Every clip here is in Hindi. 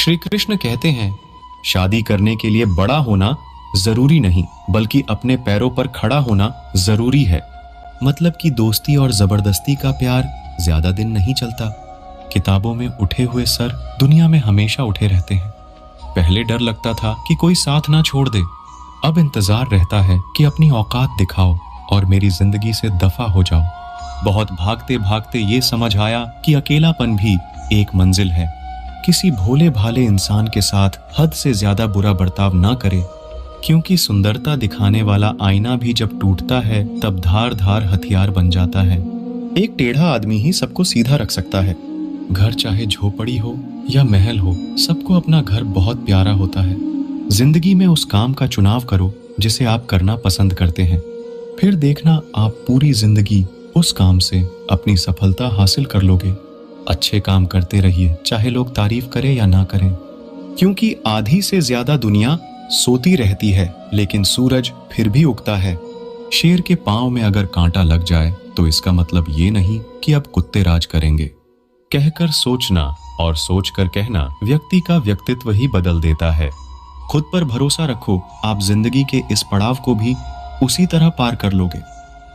श्री कृष्ण कहते हैं, शादी करने के लिए बड़ा होना जरूरी नहीं, बल्कि अपने पैरों पर खड़ा होना जरूरी है। मतलब कि दोस्ती और जबरदस्ती का प्यार ज्यादा दिन नहीं चलता। किताबों में उठे हुए सर दुनिया में हमेशा उठे रहते हैं। पहले डर लगता था कि कोई साथ ना छोड़ दे, अब इंतजार रहता है कि अपनी औकात दिखाओ और मेरी जिंदगी से दफा हो जाओ। बहुत भागते भागते ये समझ आया कि अकेलापन भी एक मंजिल है। किसी भोले भाले इंसान के साथ हद से ज्यादा बुरा बर्ताव ना करे, क्योंकि सुंदरता दिखाने वाला आईना भी जब टूटता है तब धार धार हथियार बन जाता है। एक टेढ़ा आदमी ही सबको सीधा रख सकता है। घर चाहे झोपड़ी हो या महल हो, सबको अपना घर बहुत प्यारा होता है। जिंदगी में उस काम का चुनाव करो जिसे आप करना पसंद करते हैं, फिर देखना आप पूरी जिंदगी उस काम से अपनी सफलता हासिल कर लोगे। अच्छे काम करते रहिए, चाहे लोग तारीफ करें या ना करें, क्योंकि आधी से ज्यादा दुनिया सोती रहती है लेकिन सूरज फिर भी उगता है। शेर के पांव में अगर कांटा लग जाए तो इसका मतलब ये नहीं कि अब कुत्ते राज करेंगे। कहकर सोचना और सोचकर कहना व्यक्ति का व्यक्तित्व ही बदल देता है। खुद पर भरोसा रखो, आप जिंदगी के इस पड़ाव को भी उसी तरह पार कर लोगे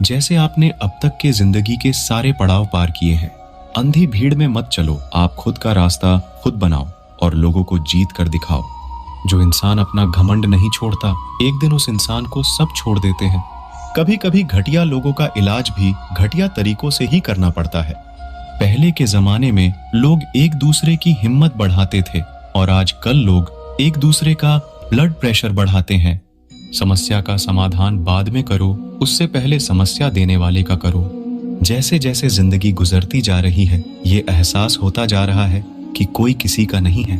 जैसे आपने अब तक के जिंदगी के सारे पड़ाव पार किए हैं। अंधी भीड़ में मत चलो, आप खुद का रास्ता खुद बनाओ और लोगों को जीत कर दिखाओ। जो इंसान अपना घमंड नहीं छोड़ता, एक दिन उस इंसान को सब छोड़ देते हैं। कभी कभी घटिया लोगों का इलाज भी घटिया तरीकों से ही करना पड़ता है। पहले के जमाने में लोग एक दूसरे की हिम्मत बढ़ाते थे और आजकल लोग एक दूसरे का ब्लड प्रेशर बढ़ाते हैं। समस्या का समाधान बाद में करो, उससे पहले समस्या देने वाले का करो। जैसे जैसे जिंदगी गुजरती जा रही है, ये एहसास होता जा रहा है कि कोई किसी का नहीं है।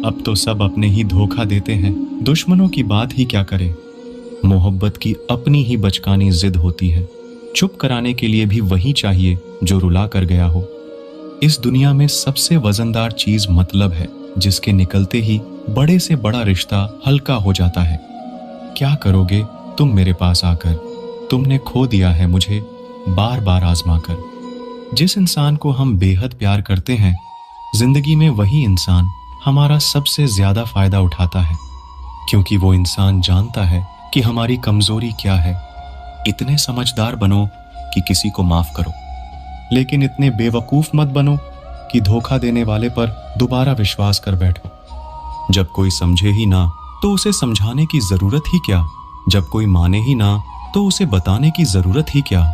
अब तो सब अपने ही धोखा देते हैं, दुश्मनों की बात ही क्या करे। मोहब्बत की अपनी ही बचकानी जिद होती है। चुप कराने के लिए भी वही चाहिए जो रुला कर गया हो। इस दुनिया में सबसे वजनदार चीज मतलब है, जिसके निकलते ही बड़े से बड़ा रिश्ता हल्का हो जाता है। क्या करोगे तुम मेरे पास आकर? तुमने खो दिया है मुझे बार बार आजमा कर। जिस इंसान को हम बेहद प्यार करते हैं, जिंदगी में वही इंसान हमारा सबसे ज्यादा फायदा उठाता है, क्योंकि वो इंसान जानता है कि हमारी कमजोरी क्या है। इतने समझदार बनो कि किसी को माफ करो, लेकिन इतने बेवकूफ मत बनो कि धोखा देने वाले पर दोबारा विश्वास कर बैठो। जब कोई समझे ही ना तो उसे समझाने की जरूरत ही क्या? जब कोई माने ही ना तो उसे बताने की जरूरत ही क्या?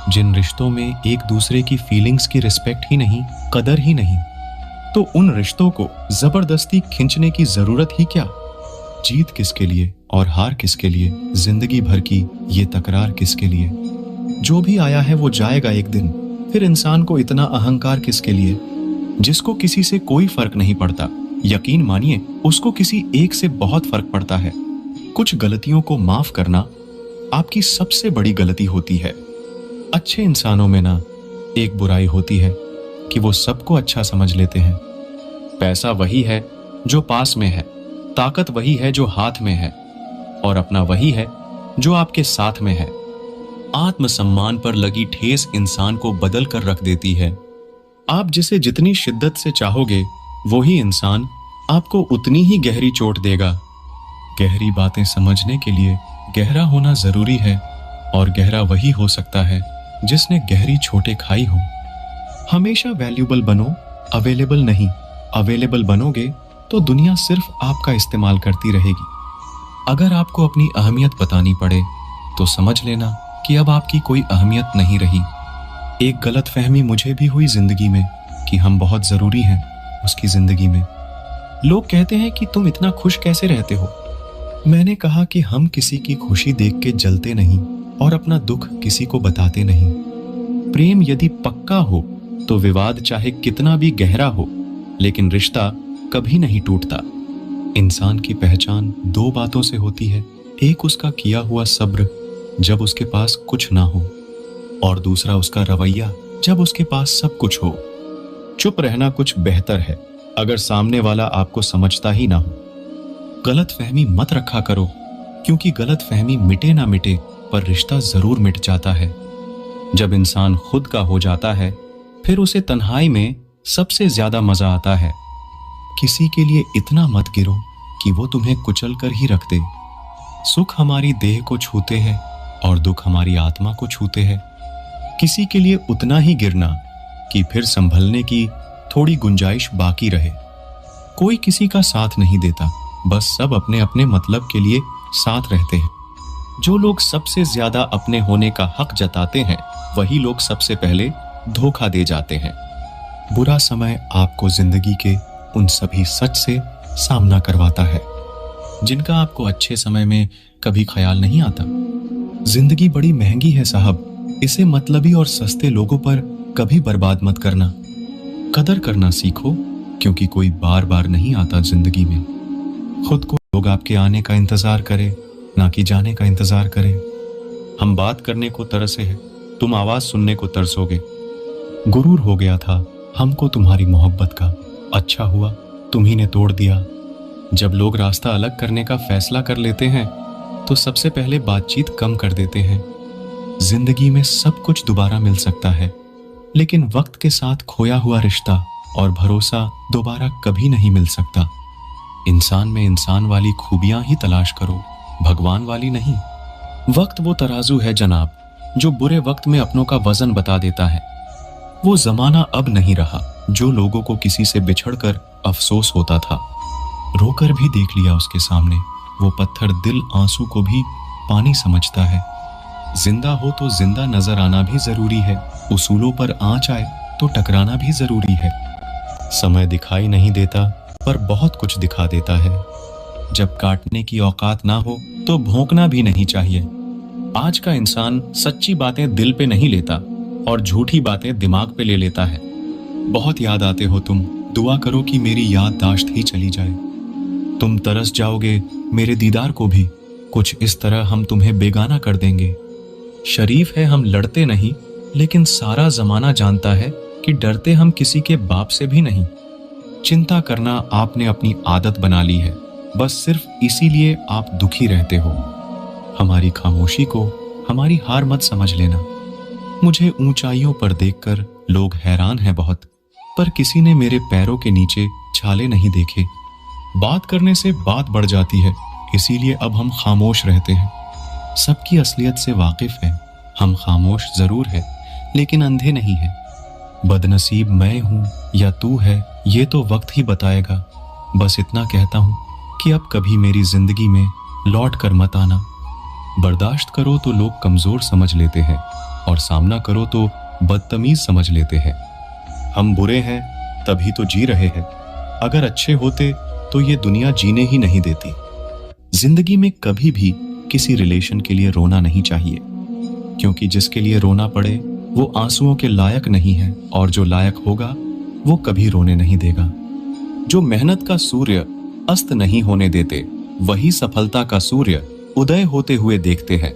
जिन रिश्तों में एक दूसरे की फीलिंग्स की रिस्पेक्ट ही नहीं, कदर ही नहीं, तो उन रिश्तों को जबरदस्ती खींचने की जरूरत ही क्या? जीत किसके लिए और हार किसके लिए? जिंदगी भर की ये तकरार किसके लिए? जो भी आया है वो जाएगा एक दिन, फिर इंसान को इतना अहंकार किसके लिए? जिसको किसी से कोई फर्क नहीं पड़ता, यकीन मानिए उसको किसी एक से बहुत फर्क पड़ता है। कुछ गलतियों को माफ करना आपकी सबसे बड़ी गलती होती है। अच्छे इंसानों में ना एक बुराई होती है कि वो सबको अच्छा समझ लेते हैं। पैसा वही है जो पास में है, ताकत वही है जो हाथ में है, और अपना वही है जो आपके साथ में है। आत्मसम्मान पर लगी ठेस इंसान को बदल कर रख देती है। आप जिसे जितनी शिद्दत से चाहोगे, वही इंसान आपको उतनी ही गहरी चोट देगा। गहरी बातें समझने के लिए गहरा होना जरूरी है, और गहरा वही हो सकता है जिसने गहरी चोटें खाई हो। हमेशा वैल्यूबल बनो, अवेलेबल नहीं। अवेलेबल बनोगे तो दुनिया सिर्फ आपका इस्तेमाल करती रहेगी। अगर आपको अपनी अहमियत बतानी पड़े तो समझ लेना कि अब आपकी कोई अहमियत नहीं रही। एक गलतफहमी मुझे भी हुई जिंदगी में कि हम बहुत जरूरी हैं उसकी जिंदगी में। लोग कहते हैं कि तुम इतना खुश कैसे रहते हो? मैंने कहा कि हम किसी की खुशी देख के जलते नहीं और अपना दुख किसी को बताते नहीं। प्रेम यदि पक्का हो तो विवाद चाहे कितना भी गहरा हो, लेकिन रिश्ता कभी नहीं टूटता। इंसान की पहचान दो बातों से होती है, एक उसका किया हुआ सब्र जब उसके पास कुछ ना हो, और दूसरा उसका रवैया जब उसके पास सब कुछ हो। चुप रहना कुछ बेहतर है अगर सामने वाला आपको समझता ही ना हो। गलतफहमी मत रखा करो, क्योंकि गलतफहमी मिटे ना मिटे पर रिश्ता जरूर मिट जाता है। जब इंसान खुद का हो जाता है, फिर उसे तन्हाई में सबसे ज्यादा मजा आता है। किसी के लिए इतना मत गिरो कि वो तुम्हें कुचल कर ही रख दे। सुख हमारी देह को छूते हैं और दुख हमारी आत्मा को छूते हैं। किसी के लिए उतना ही गिरना कि फिर संभलने की थोड़ी गुंजाइश बाकी रहे। कोई किसी का साथ नहीं देता, बस सब अपने अपने मतलब के लिए साथ रहते हैं। जो लोग सबसे ज्यादा अपने होने का हक जताते हैं, वही लोग सबसे पहले धोखा दे जाते हैं। बुरा समय आपको जिंदगी के उन सभी सच से सामना करवाता है जिनका आपको अच्छे समय में कभी ख्याल नहीं आता। जिंदगी बड़ी महंगी है साहब, इसे मतलबी और सस्ते लोगों पर कभी बर्बाद मत करना। कदर करना सीखो, क्योंकि कोई बार बार नहीं आता जिंदगी में। खुद को लोग आपके आने का इंतजार करे, ना कि जाने का इंतजार करे। हम बात करने को तरसे हैं, तुम आवाज सुनने को तरसोगे। गुरूर हो गया था हमको तुम्हारी मोहब्बत का, अच्छा हुआ तुम्ही ने तोड़ दिया। जब लोग रास्ता अलग करने का फैसला कर लेते हैं तो सबसे पहले बातचीत कम कर देते हैं। जिंदगी में सब कुछ दोबारा मिल सकता है, लेकिन वक्त के साथ खोया हुआ रिश्ता और भरोसा दोबारा कभी नहीं मिल सकता। इंसान में इंसान वाली खूबियां ही तलाश करो, भगवान वाली नहीं। वक्त वो तराजू है जनाब, जो बुरे वक्त में अपनों का वजन बता देता है। वो जमाना अब नहीं रहा जो लोगों को किसी से बिछड़कर अफसोस होता था। रोकर भी देख लिया उसके सामने, वो पत्थर दिल आंसू को भी पानी समझता है। जिंदा हो तो जिंदा नजर आना भी जरूरी है, उसूलों पर आंच आए तो टकराना भी जरूरी है। समय दिखाई नहीं देता, पर बहुत कुछ दिखा देता है। जब काटने की औकात ना हो तो भौंकना भी नहीं चाहिए। आज का इंसान सच्ची बातें दिल पे नहीं लेता और झूठी बातें दिमाग पे ले लेता है। बहुत याद आते हो तुम, दुआ करो कि मेरी याददाश्त ही चली जाए। तुम तरस जाओगे मेरे दीदार को भी, कुछ इस तरह हम तुम्हें बेगाना कर देंगे। शरीफ है हम लड़ते नहीं, लेकिन सारा जमाना जानता है कि डरते हम किसी के बाप से भी नहीं। चिंता करना आपने अपनी आदत बना ली है, बस सिर्फ इसीलिए आप दुखी रहते हो। हमारी खामोशी को हमारी हार मत समझ लेना। मुझे ऊंचाइयों पर देखकर लोग हैरान हैं बहुत, पर किसी ने मेरे पैरों के नीचे छाले नहीं देखे। बात करने से बात बढ़ जाती है, इसीलिए अब हम खामोश रहते हैं। सबकी असलियत से वाकिफ हैं, हम खामोश जरूर है लेकिन अंधे नहीं है। बदनसीब मैं हूं या तू है ये तो वक्त ही बताएगा। बस इतना कहता हूं कि अब कभी मेरी जिंदगी में लौट कर मत आना। बर्दाश्त करो तो लोग कमजोर समझ लेते हैं और सामना करो तो बदतमीज समझ लेते हैं। हम बुरे हैं तभी तो जी रहे हैं, अगर अच्छे होते तो ये दुनिया जीने ही नहीं देती। जिंदगी में कभी भी किसी रिलेशन के लिए रोना नहीं चाहिए, क्योंकि जिसके लिए रोना पड़े वो आंसुओं के लायक नहीं है, और जो लायक होगा वो कभी रोने नहीं देगा। जो मेहनत का सूर्य अस्त नहीं होने देते, वही सफलता का सूर्य उदय होते हुए देखते हैं।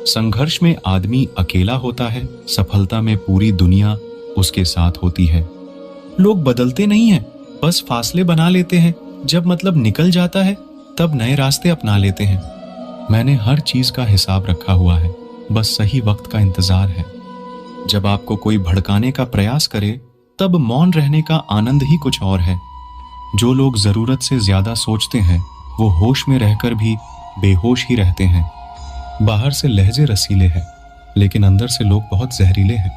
संघर्ष में आदमी अकेला होता है, सफलता में पूरी दुनिया उसके साथ होती है। लोग बदलते नहीं हैं, बस फासले बना लेते हैं। जब मतलब निकल जाता है तब नए रास्ते अपना लेते हैं। मैंने हर चीज का हिसाब रखा हुआ है, बस सही वक्त का इंतजार है। जब आपको कोई भड़काने का प्रयास करे तब मौन रहने का आनंद ही कुछ और है। जो लोग जरूरत से ज्यादा सोचते हैं वो होश में रहकर भी बेहोश ही रहते हैं। बाहर से लहजे रसीले हैं, लेकिन अंदर से लोग बहुत जहरीले हैं।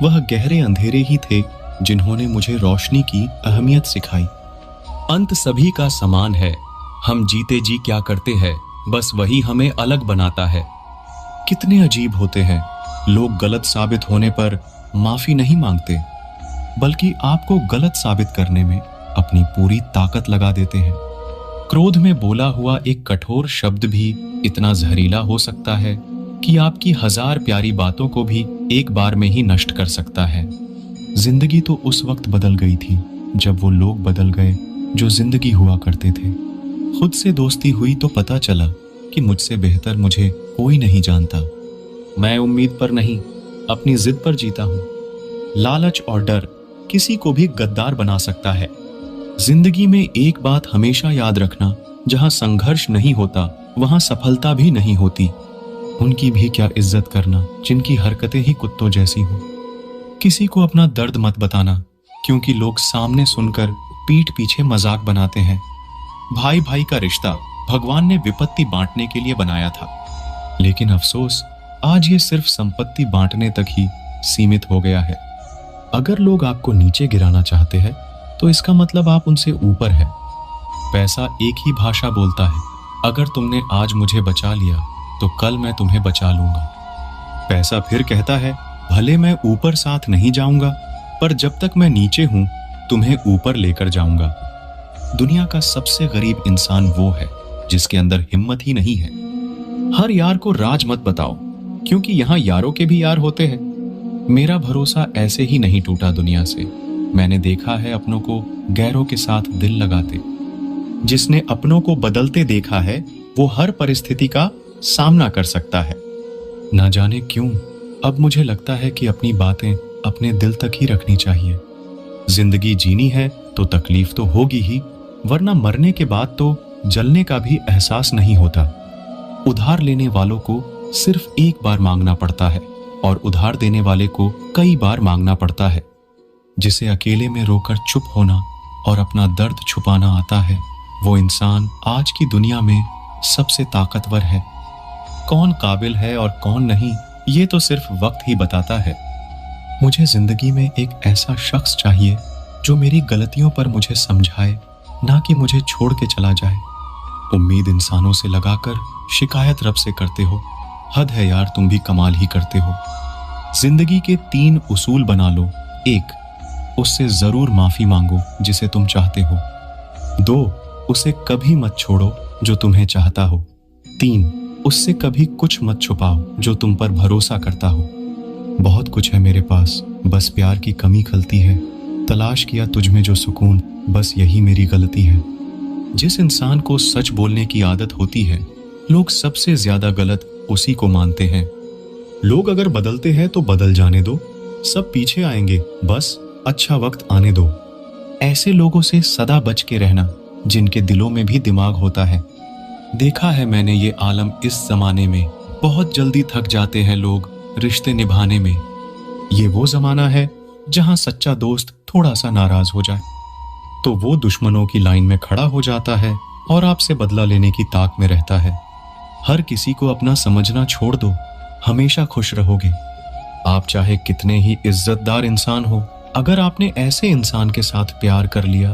वह गहरे अंधेरे ही थे जिन्होंने मुझे रोशनी की अहमियत सिखाई। अंत सभी का समान है, हम जीते जी क्या करते हैं बस वही हमें अलग बनाता है। कितने अजीब होते हैं, लोग गलत साबित होने पर माफी नहीं मांगते, बल्कि आपको गलत साबित करने में अपनी पूरी ताकत लगा देते हैं। क्रोध में बोला हुआ एक कठोर शब्द भी इतना जहरीला हो सकता है कि आपकी 1000 प्यारी बातों को भी एक बार में ही नष्ट कर सकता है। जिंदगी तो उस वक्त बदल गई थी जब वो लोग बदल गए जो जिंदगी हुआ करते थे। खुद से दोस्ती हुई तो पता चला कि मुझसे बेहतर मुझे कोई नहीं जानता। मैं उम्मीद पर नहीं, अपनी जिद पर जीता हूं। लालच और डर किसी को भी गद्दार बना सकता है। जिंदगी में एक बात हमेशा याद रखना, जहां संघर्ष नहीं होता वहां सफलता भी नहीं होती। उनकी भी क्या इज्जत करना जिनकी हरकतें ही कुत्तों जैसी हो। किसी को अपना दर्द मत बताना, क्योंकि लोग सामने सुनकर पीठ पीछे मजाक बनाते हैं। भाई भाई का रिश्ता भगवान ने विपत्ति बांटने के लिए बनाया था, लेकिन अफसोस आज ये सिर्फ संपत्ति बांटने तक ही सीमित हो गया है। अगर लोग आपको नीचे गिराना चाहते हैं तो इसका मतलब आप उनसे ऊपर है। पैसा एक ही भाषा बोलता है। अगर तुमने आज मुझे बचा लिया तो कल मैं तुम्हें बचा लूंगा। पैसा फिर कहता है, भले मैं ऊपर साथ नहीं जाऊंगा, पर जब तक मैं नीचे हूं तुम्हें ऊपर लेकर जाऊंगा। दुनिया का सबसे गरीब इंसान वो है जिसके अंदर हिम्मत ही नहीं है। हर यार को राज मत बताओ, क्योंकि यहां यारों के भी यार होते हैं। मेरा भरोसा ऐसे ही नहीं टूटा दुनिया से। मैंने देखा है अपनों को गैरों के साथ दिल लगाते। जिसने अपनों को बदलते देखा है वो हर परिस्थिति का सामना कर सकता है। ना जाने क्यों अब मुझे लगता है कि अपनी बातें अपने दिल तक ही रखनी चाहिए। जिंदगी जीनी है तो तकलीफ तो होगी ही, वरना मरने के बाद तो जलने का भी एहसास नहीं होता। उधार लेने वालों को सिर्फ एक बार मांगना पड़ता है और उधार देने वाले को कई बार मांगना पड़ता है। जिसे अकेले में रोकर चुप होना और अपना दर्द छुपाना आता है, वो इंसान आज की दुनिया में सबसे ताकतवर है। कौन काबिल है और कौन नहीं, ये तो सिर्फ वक्त ही बताता है। मुझे जिंदगी में एक ऐसा शख्स चाहिए जो मेरी गलतियों पर मुझे समझाए, ना कि मुझे छोड़ के चला जाए। उम्मीद इंसानों से लगाकर शिकायत रब से करते हो। हद है यार, तुम भी कमाल ही करते हो। जिंदगी के 3 उसूल बना लो। 1, उससे जरूर माफी मांगो जिसे तुम चाहते हो। 2, उसे कभी मत छोड़ो जो तुम्हें चाहता हो। 3, उससे कभी कुछ मत छुपाओ जो तुम पर भरोसा करता हो। बहुत कुछ है मेरे पास, बस प्यार की कमी खलती है। तलाश किया तुझ में जो सुकून, बस यही मेरी गलती है। जिस इंसान को सच बोलने की आदत होती है, लोग सबसे ज्यादा गलत उसी को मानते हैं। लोग अगर बदलते हैं तो बदल जाने दो, सब पीछे आएंगे, बस अच्छा वक्त आने दो। ऐसे लोगों से सदा बच के रहना जिनके दिलों में भी दिमाग होता है। देखा है मैंने ये आलम इस जमाने में, बहुत जल्दी थक जाते हैं लोग रिश्ते निभाने में। ये वो जमाना है जहां सच्चा दोस्त थोड़ा सा नाराज हो जाए तो वो दुश्मनों की लाइन में खड़ा हो जाता है और आपसे बदला लेने की ताक में रहता है। हर किसी को अपना समझना छोड़ दो, हमेशा खुश रहोगे। आप चाहे कितने ही इज्जतदार इंसान हो, अगर आपने ऐसे इंसान के साथ प्यार कर लिया